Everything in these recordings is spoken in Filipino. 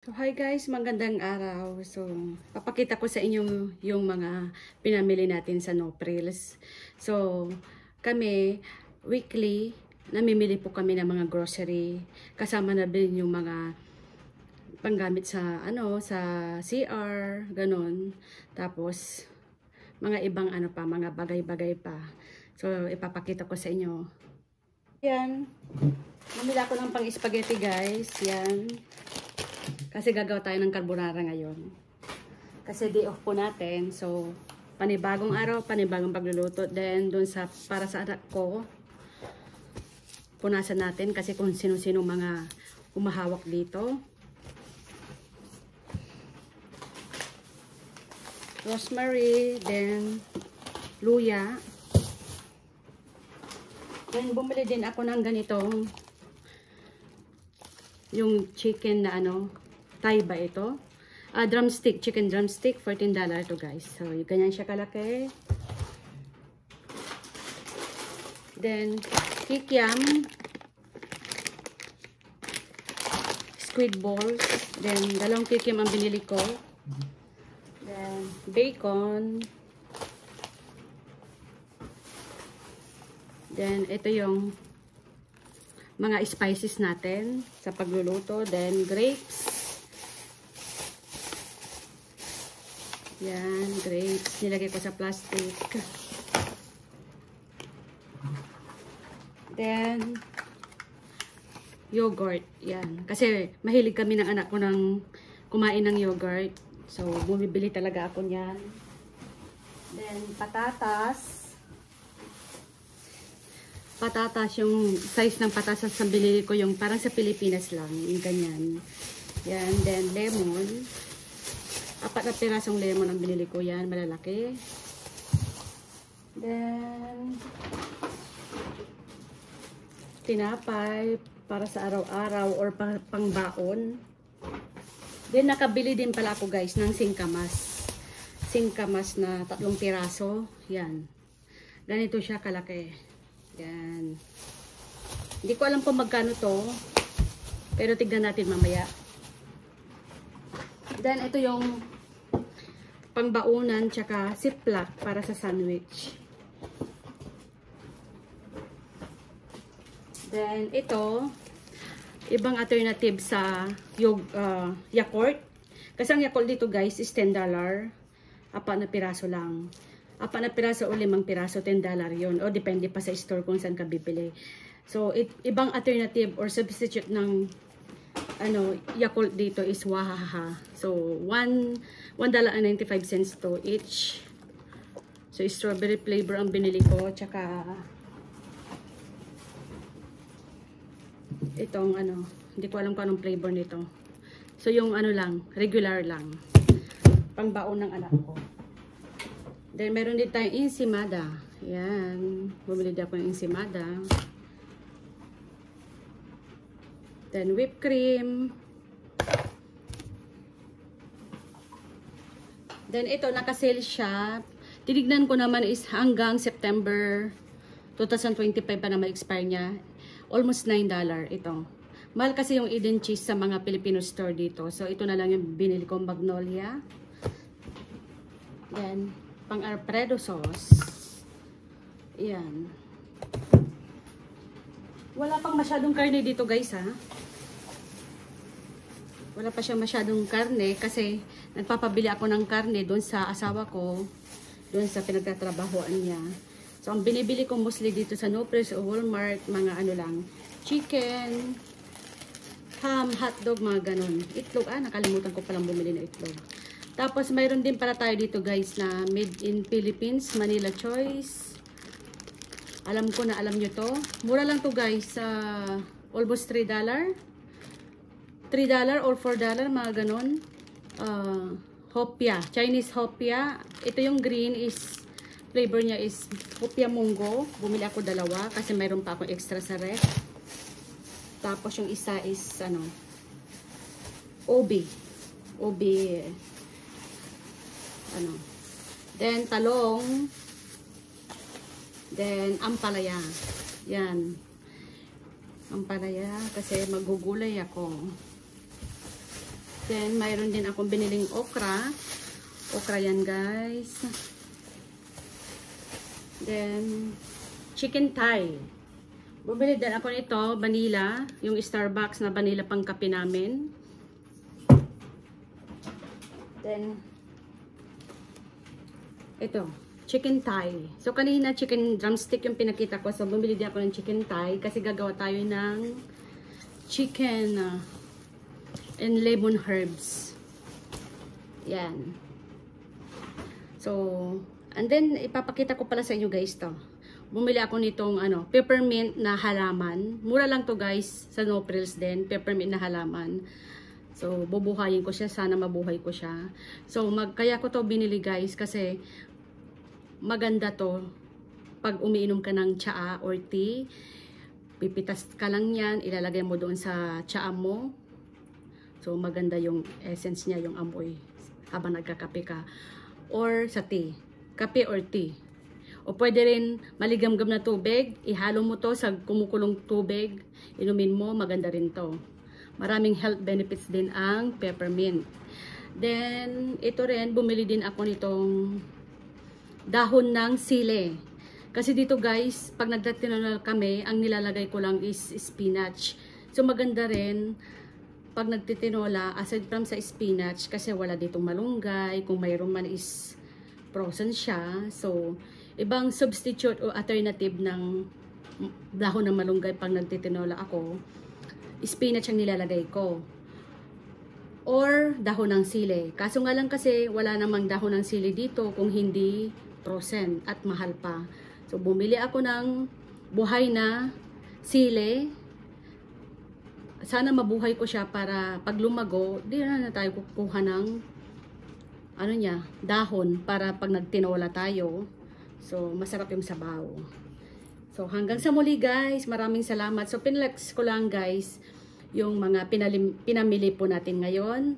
So, hi guys, magandang araw. So, papakita ko sa inyo yung mga pinamili natin sa Nopril's. So, kami, weekly, namimili po kami ng mga grocery. Kasama na din yung mga panggamit sa, sa CR, ganun. Tapos, mga ibang mga bagay-bagay pa. So, ipapakita ko sa inyo. Yan. Namili ako ng pang-spaghetti guys. Yan. Kasi gagawa tayo ng carbonara ngayon. Kasi day off po natin. So, panibagong araw, panibagong pagluluto. Then, dun sa, para sa anak ko, punasan natin kasi kung sino-sino mga umahawak dito. Rosemary, then, luya. Then, bumili din ako ng ganitong yung chicken na Thai ba ito? Drumstick, chicken drumstick, $14 to guys. So, ganyan siya kalaki. Then, kikiam, squid balls. Then, dalawang kikiam ang binili ko. Then, bacon. Then, ito yung mga spices natin sa pagluluto. Then, grapes. Yan, grapes. Nilagay ko sa plastic. Then, yogurt. Yan. Kasi, mahilig kami ng anak ko ng kumain ng yogurt. So, bumibili talaga ako niyan. Then, patatas. Patatas, yung size ng patatas na binili ko, yung parang sa Pilipinas lang. Yung ganyan. Yan. Then, lemon. 4 na pirasong lemon ang binili ko yan, malalaki. Then, tinapay para sa araw-araw or pangbaon. Then, nakabili din pala ako guys ng singkamas. Singkamas na 3 piraso. Yan. Ganito siya kalaki. Yan. Hindi ko alam kung magkano to. Pero tignan natin mamaya. Then, ito yung pangbaunan tsaka ziplock para sa sandwich. Then, ito, ibang alternative sa Yakult. Kasi ang Yakult dito guys is $10. 4 na piraso lang. 4 na piraso o 5 piraso, $10 yun. O depende pa sa store kung saan ka bibili. So, ibang alternative or substitute ng Yakult dito is Wahaha. So, $1.95 to each. So, strawberry flavor ang binili ko. Tsaka, itong hindi ko alam kung anong flavor nito. So, yung lang, regular lang. Pangbaon ng anak ko. Then, meron din tayong ensimada. Yan. Bumili din ako ng ensimada. Then, whipped cream. Then, ito, nakasale siya. Tinignan ko naman is hanggang September 2025 pa na ma-expire niya. Almost $9 ito. Mahal kasi yung Eden cheese sa mga Filipino store dito. So, ito na lang yung binili ko, Magnolia. Then, pang Alfredo sauce. Ayan. Wala pang masyadong karne dito guys ha. Wala pa siya masyadong karne kasi nagpapabili ako ng karne doon sa asawa ko, doon sa pinagtatrabahoan niya. So ang binibili ko mostly dito sa Nopril's o Walmart, mga lang, chicken, ham, hotdog, mga ganun. Itlog, nakalimutan ko palang bumili na itlog. Tapos mayroon din para tayo dito guys na made in Philippines, Manila Choice. Alam ko na alam nyo to. Mura lang to guys. Almost $3. $3 or $4, mga ganon. Hopia. Chinese hopia. Ito yung green is, flavor niya is hopia munggo. Bumili ako 2 kasi mayroon pa akong extra sa ref. Tapos yung isa is, obi. Obi, Then, talong. Then, ampalaya. Yan. Ampalaya kasi magugulay ako. Then, mayroon din akong biniling okra. Okra yan, guys. Then, chicken thigh. Bumili din ako nito, vanilla. Yung Starbucks na vanilla pang kape namin. Then, ito, chicken thigh. So, kanina chicken drumstick yung pinakita ko. So, bumili din ako ng chicken thigh kasi gagawa tayo ng chicken and lemon herbs. Yan. So, and then, ipapakita ko pala sa inyo guys to. Bumili ako nitong peppermint na halaman. Mura lang to guys, sa No Frills din. Peppermint na halaman. So, bubuhayin ko siya. Sana mabuhay ko siya. So, kaya ko to binili guys kasi maganda to. Pag umiinom ka ng tsaa or tea, pipitas ka lang yan. Ilalagay mo doon sa tsaa mo. So, maganda yung essence niya, yung amoy habang nagkakape ka. Or sa tea. Kape or tea. O pwede rin maligamgam na tubig. Ihalo mo to sa kumukulong tubig. Inumin mo, maganda rin to. Maraming health benefits din ang peppermint. Then, ito rin, bumili din ako nitong dahon ng sili. Kasi dito guys, pag nagtatinola kami, ang nilalagay ko lang is spinach. So, maganda rin pag nagtitinola, aside from sa spinach, kasi wala ditong malunggay, kung mayroon man is frozen siya. So, ibang substitute o alternative ng dahon ng malunggay pag nagtitinola ako, spinach ang nilalagay ko. Or dahon ng sili. Kaso nga lang kasi, wala namang dahon ng sili dito kung hindi frozen at mahal pa. So, bumili ako ng buhay na sili. Sana mabuhay ko siya para pag lumago, di na tayo kukuha ng dahon para pag nagtinola tayo. So, masarap yung sabaw. So, hanggang sa muli guys, maraming salamat. So, pinlex ko lang guys yung mga pinamili po natin ngayon.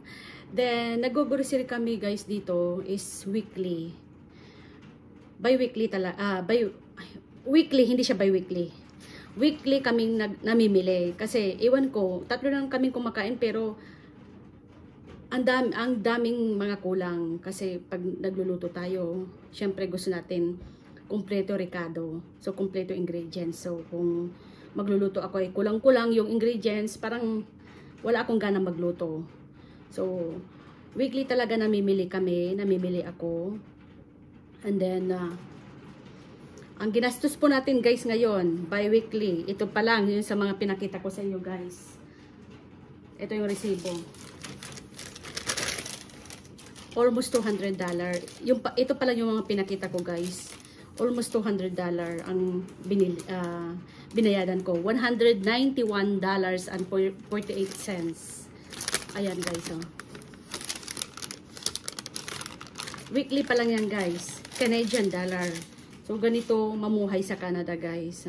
Then, nag-grocery kami guys dito is weekly. Bi-weekly talaga. Weekly, hindi siya bi-weekly. Weekly kaming namimili. Kasi, iwan ko, 3 lang kaming kumakain pero ang daming mga kulang. Kasi, pag nagluluto tayo, syempre gusto natin kumpleto recado. So, kumpleto ingredients. So, kung magluluto ako ay kulang-kulang yung ingredients, parang wala akong gana magluto. So, weekly talaga namimili ako. And then, ang ginastos po natin guys ngayon, bi-weekly. Ito pa lang, yun sa mga pinakita ko sa inyo guys. Ito yung resibo. Almost $200. Ito pa lang yung mga pinakita ko guys. Almost $200 ang binayadan ko. $191.48. Ayan guys. Oh. Weekly pa lang yan guys. Canadian dollar. So, ganito mamuhay sa Canada, guys.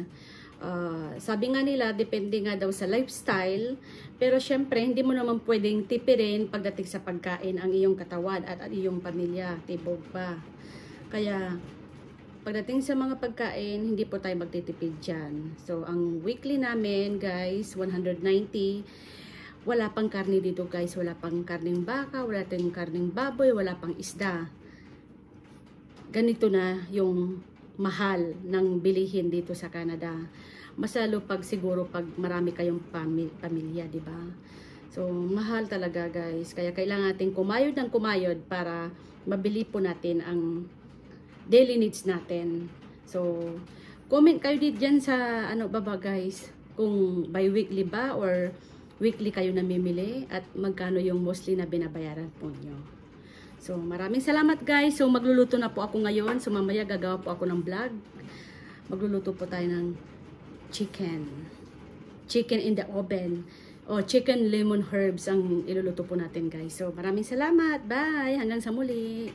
Sabi nga nila, depende nga daw sa lifestyle. Pero, syempre, hindi mo naman pwedeng tipirin pagdating sa pagkain ang iyong katawan at ang iyong pamilya. Tibog pa. Kaya, pagdating sa mga pagkain, hindi po tayo magtitipid dyan. So, ang weekly namin, guys, 190. Wala pang karne dito, guys. Wala pang karneng baka, wala pang karneng baboy, wala pang isda. Ganito na yung mahal ng bilihin dito sa Canada. Mas lalo pag siguro pag marami kayong pamilya, di ba? So, mahal talaga guys. Kaya kailangan natin kumayod ng kumayod para mabili po natin ang daily needs natin. So, comment kayo dyan sa baba guys. Kung bi-weekly ba or weekly kayo namimili at magkano yung mostly na binabayaran po nyo. So, maraming salamat guys. So, magluluto na po ako ngayon. So, mamaya gagawa po ako ng vlog. Magluluto po tayo ng chicken. Chicken in the oven. O, chicken lemon herbs ang iluluto po natin guys. So, maraming salamat. Bye! Hanggang sa muli.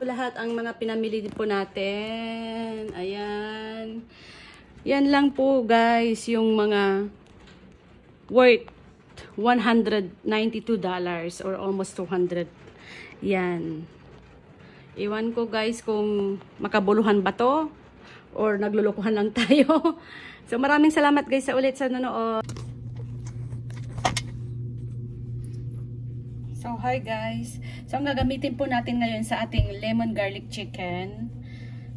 Lahat ang mga pinamili po natin. Ayan. Yan lang po guys. Yung mga worth $192 or almost 200. Yan. Iwan ko guys kung makabuluhan ba to or naglulukuhan lang tayo. So maraming salamat guys sa ulit sa nanood. So, hi guys. So, ang gagamitin po natin ngayon sa ating lemon garlic chicken.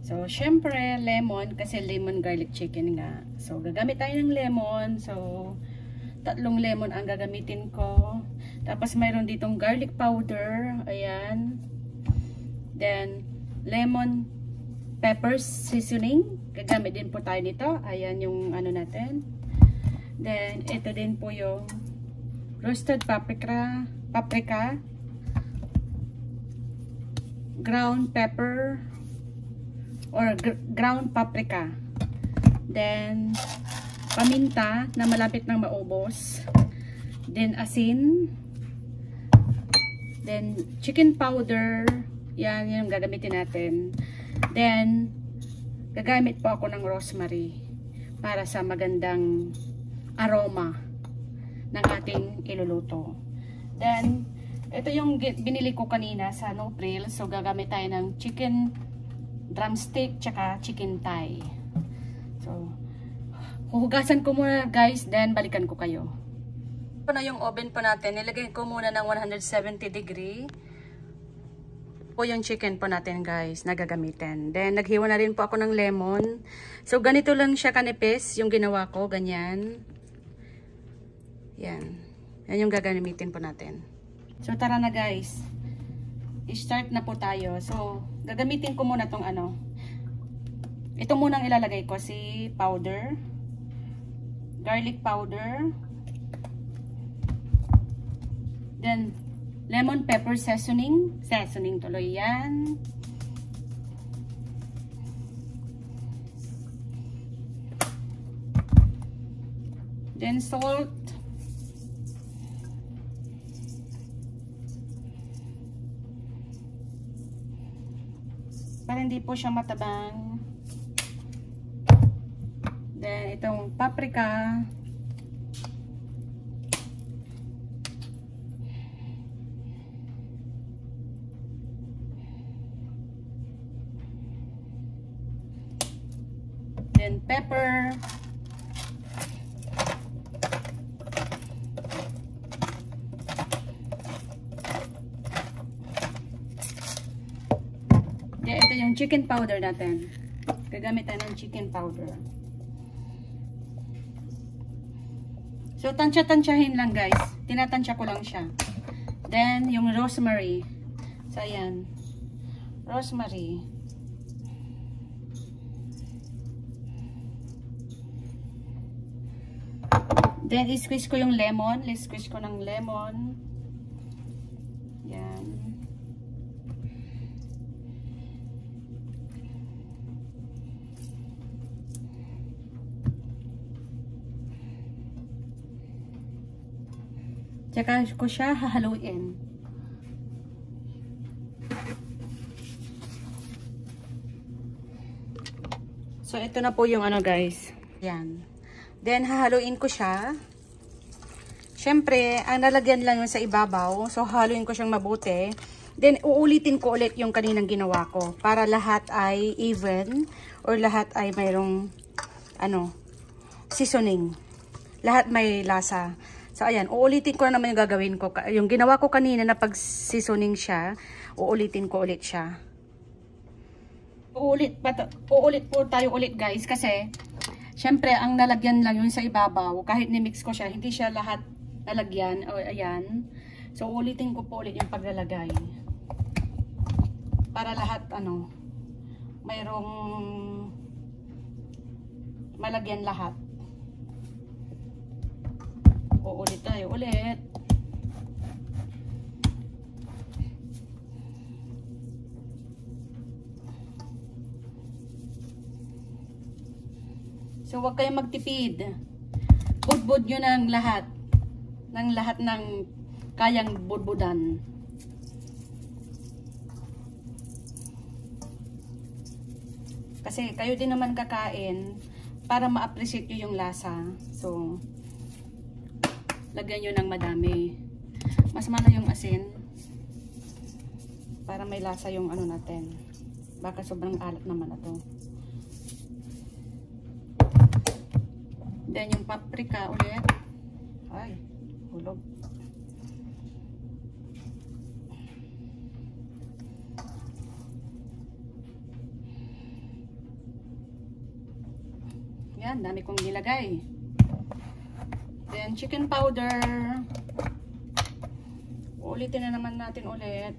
So, syempre, lemon kasi lemon garlic chicken nga. So, gagamit tayo ng lemon. So, 3 lemon ang gagamitin ko. Tapos, mayroon ditong garlic powder. Ayan. Then, lemon pepper seasoning. Gagamit din po tayo nito. Ayan yung ano natin. Then, ito din po yung roasted paprika, ground pepper, or ground paprika. Then, paminta na malapit nang maubos. Then, asin. Then, chicken powder. Yan yung gagamitin natin. Then, gagamit po ako ng rosemary para sa magandang aroma ng ating iluluto. Then, ito yung binili ko kanina sa No Frill. So, gagamit tayo ng chicken drumstick tsaka chicken thigh. So, huhugasan ko muna guys, then balikan ko kayo. Ito na yung oven po natin. Nilagay ko muna ng 170 degree po yung chicken po natin guys na gagamitin. Then, naghiwa na rin po ako ng lemon. So, ganito lang siya kanipis yung ginawa ko. Ganyan. Yan. Yan yung gagamitin po natin. So, tara na guys. I-start na po tayo. So, gagamitin ko muna tong ano. Ito munang ilalagay ko. Si powder. Garlic powder. Then, lemon pepper seasoning. Seasoning tuloy yan. Then, salt. Para hindi po siya matabang. Then, itong paprika. Then, pepper. Yeah, ito yung chicken powder natin. Gagamit tayo ng chicken powder. So, tansya-tansyahin lang guys. Tinatansya ko lang siya. Then, yung rosemary. So, ayan. Rosemary. Then, i-squeeze ko yung lemon. I-squeeze ko ng lemon. Yan. Tsaka ko siya hahaluin. So, ito na po yung ano guys. Yan. Then, hahaluin ko siya. Siyempre, ang nalagyan lang yun sa ibabaw. So, haluin ko siyang mabuti. Then, uulitin ko ulit yung kaninang ginawa ko. Para lahat ay even. Or lahat ay mayroong, ano, seasoning. Lahat may lasa. So, ayan, uulitin ko na naman yung gagawin ko. Yung ginawa ko kanina na pag-seasoning siya, uulitin ko ulit siya. Uulit po tayo ulit guys kasi, syempre, ang nalagyan lang yun sa ibabaw. Kahit ni-mix ko siya, hindi siya lahat nalagyan. O, ayan. So, uulitin ko po ulit yung paglalagay. Para lahat, ano, mayroong malagyan lahat. Uulit tayo ulit. So, huwag kayong magtipid. Budbud nyo ng lahat. Ng lahat ng kayang budbudan. Kasi kayo din naman kakain para ma-appreciate nyo yung lasa. So, lagyan nyo ng madami. Mas mana yung asin. Para may lasa yung ano natin. Baka sobrang alat naman na to. Then yung paprika ulit. Ay, hulog. Ayan, dami kong nilagay. Then, chicken powder. Ulitin na naman natin ulit.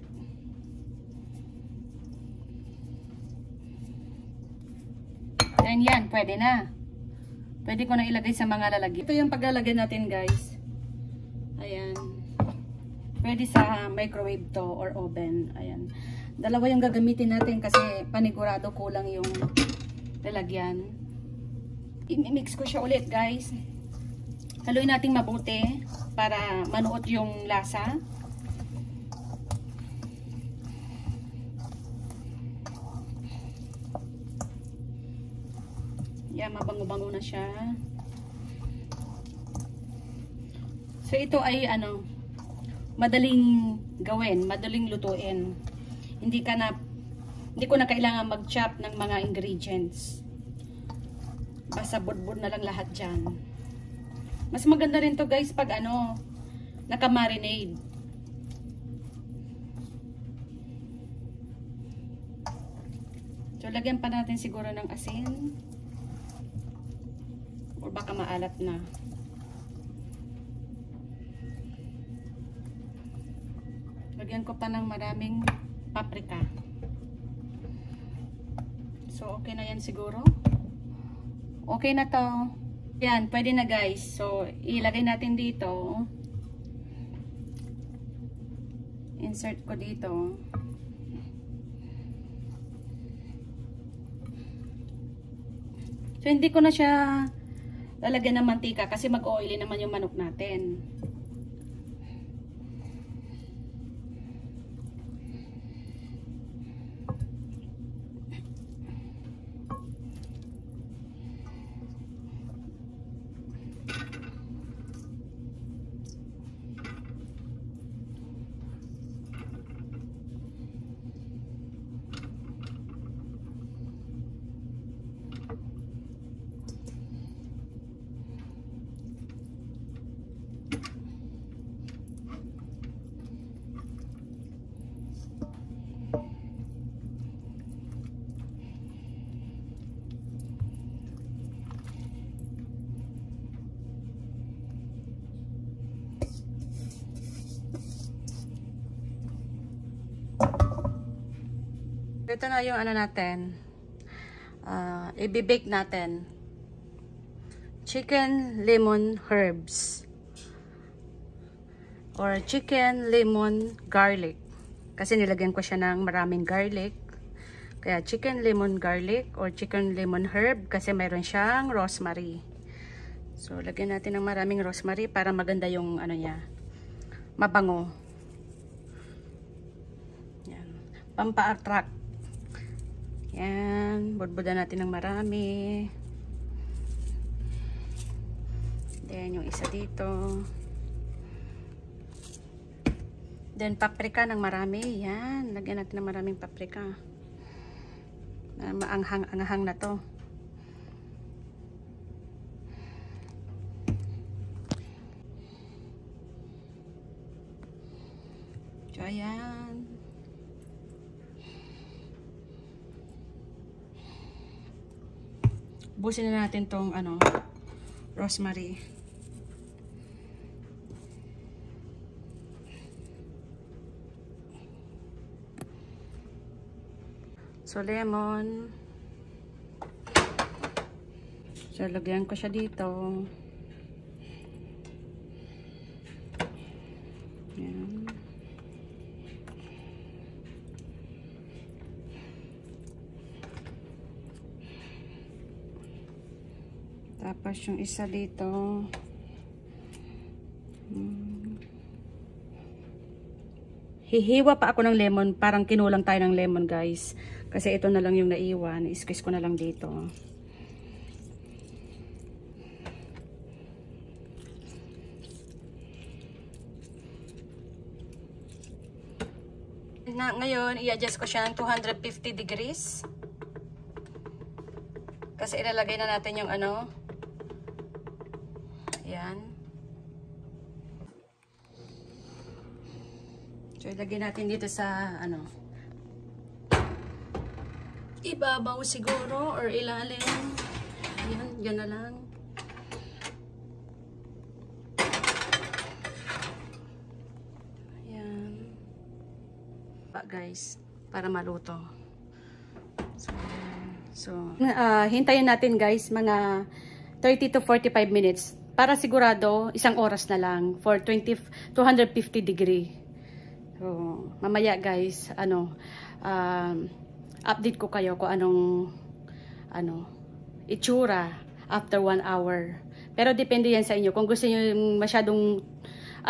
Then, yan, pwede na. Pwede ko na ilagay sa mga lalagyan. Ito yung paglalagay natin, guys. Ayan. Pwede sa microwave to or oven. Ayan. Dalawa yung gagamitin natin kasi panigurado kulang yung lalagyan. I-mix ko siya ulit, guys. Haluin natin mabuti para manuot yung lasa. Yan, mabango-bango na siya. So, ito ay madaling gawin, madaling lutuin. Hindi ko na kailangan mag-chop ng mga ingredients. Basta budbud na lang lahat dyan. Mas maganda rin to, guys, pag naka-marinade. So, lagyan pa natin siguro ng asin. O baka maalat na. Lagyan ko pa ng maraming paprika. So, okay na yan siguro. Okay na to. Yan, pwede na, guys. So, ilagay natin dito. Insert ko dito. So, hindi ko na siya lalagyan ng mantika kasi mag-oily naman yung manok natin. Ito na yung natin. I-bake natin. Chicken lemon herbs. Or chicken lemon garlic. Kasi nilagyan ko siya ng maraming garlic. Kaya chicken lemon garlic or chicken lemon herb kasi mayroon siyang rosemary. So, lagyan natin ng maraming rosemary para maganda yung niya. Mabango. Yan. Pampa-attract. Yan, budbudan natin ng marami. Then, yung isa dito. Then, paprika ng marami. Yan, lagyan natin ng maraming paprika. Maanghang-anghang na to. So, ayan. Busin na natin tong rosemary. So, lemon. So, lagyan ko siya dito. Yan. Tapos yung isa dito. Hihiwa pa ako ng lemon. Parang kinulang tayo ng lemon, guys. Kasi ito na lang yung naiwan. I-squeeze ko na lang dito. Ngayon, i-adjust ko siya ng 250 degrees. Kasi ilalagay na natin yung Ayan. So, ilagay natin dito sa ibabaw siguro or ilalim. Ayan, yan na lang. Ayan. Guys, para maluto. Hintayin natin guys mga 30 to 45 minutes para sigurado isang oras na lang for 250 degree. So, mamaya guys, update ko kayo kung anong itsura after 1 hour. Pero depende yan sa inyo. Kung gusto niyo yung masyadong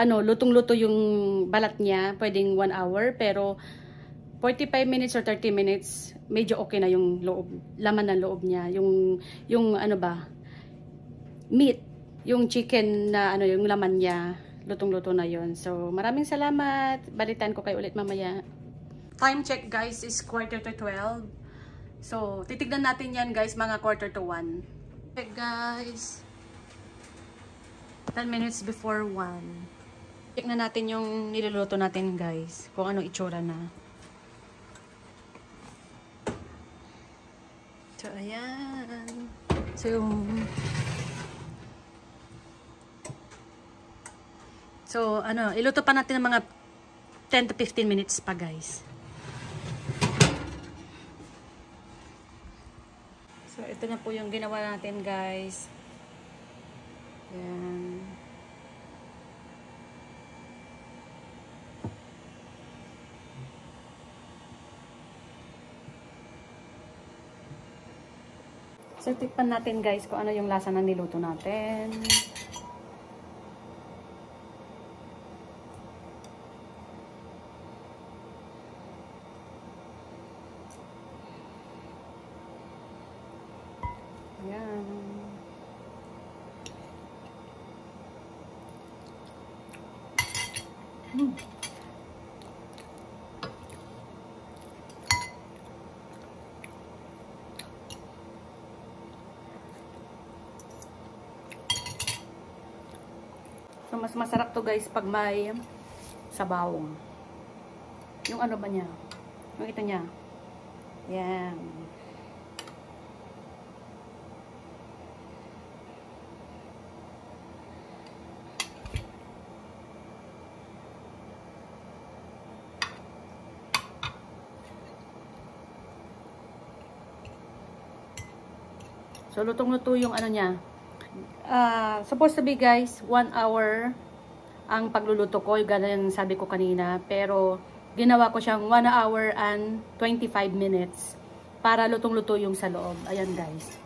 lutong-luto yung balat niya, pwedeng 1 hour, pero 45 minutes or 30 minutes, medyo okay na yung loob, laman ng loob niya. Yung meat, yung chicken na yung laman niya, lutong-luto na yon. So, maraming salamat. Balitan ko kayo ulit mamaya. Time check guys is 11:45. So, titignan natin yan guys, mga 1:45. Okay guys. 10 minutes before 1. Check na natin yung niluluto natin guys, kung anong itsura na. So, ayan. So, iluto pa natin ng mga 10 to 15 minutes pa, guys. So, ito na po yung ginawa natin, guys. Ayan. So, tikpan natin guys kung ano yung lasa ng niluto natin. Ayan. So, mas masarap to guys pag may sabaw. Yung ano ba niya? Yung ito niya. Yan. So, lutong-luto yung ano niya. Supposed to be guys 1 hour ang pagluluto ko, yung sabi ko kanina, pero ginawa ko siyang 1 hour and 25 minutes para lutong-luto yung sa loob. Ayan guys,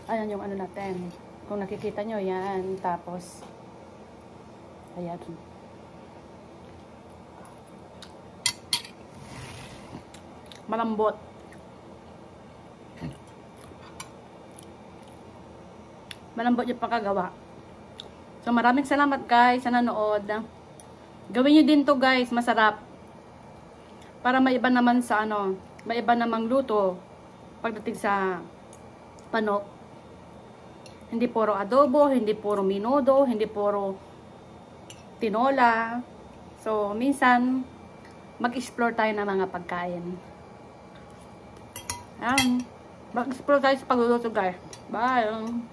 ayan yung ano natin, kung nakikita nyo yan. Tapos ayan, malambot. Malambot yung pagkagawa. So, maraming salamat guys sa nanood. Gawin nyo din to guys, masarap. Para maiba naman sa maiba namang luto pagdating sa panok. Hindi puro adobo, hindi puro minudo, hindi puro tinola. So, minsan mag-explore tayo ng mga pagkain. Mag-explore tayo sa pagluluto guys. Bye!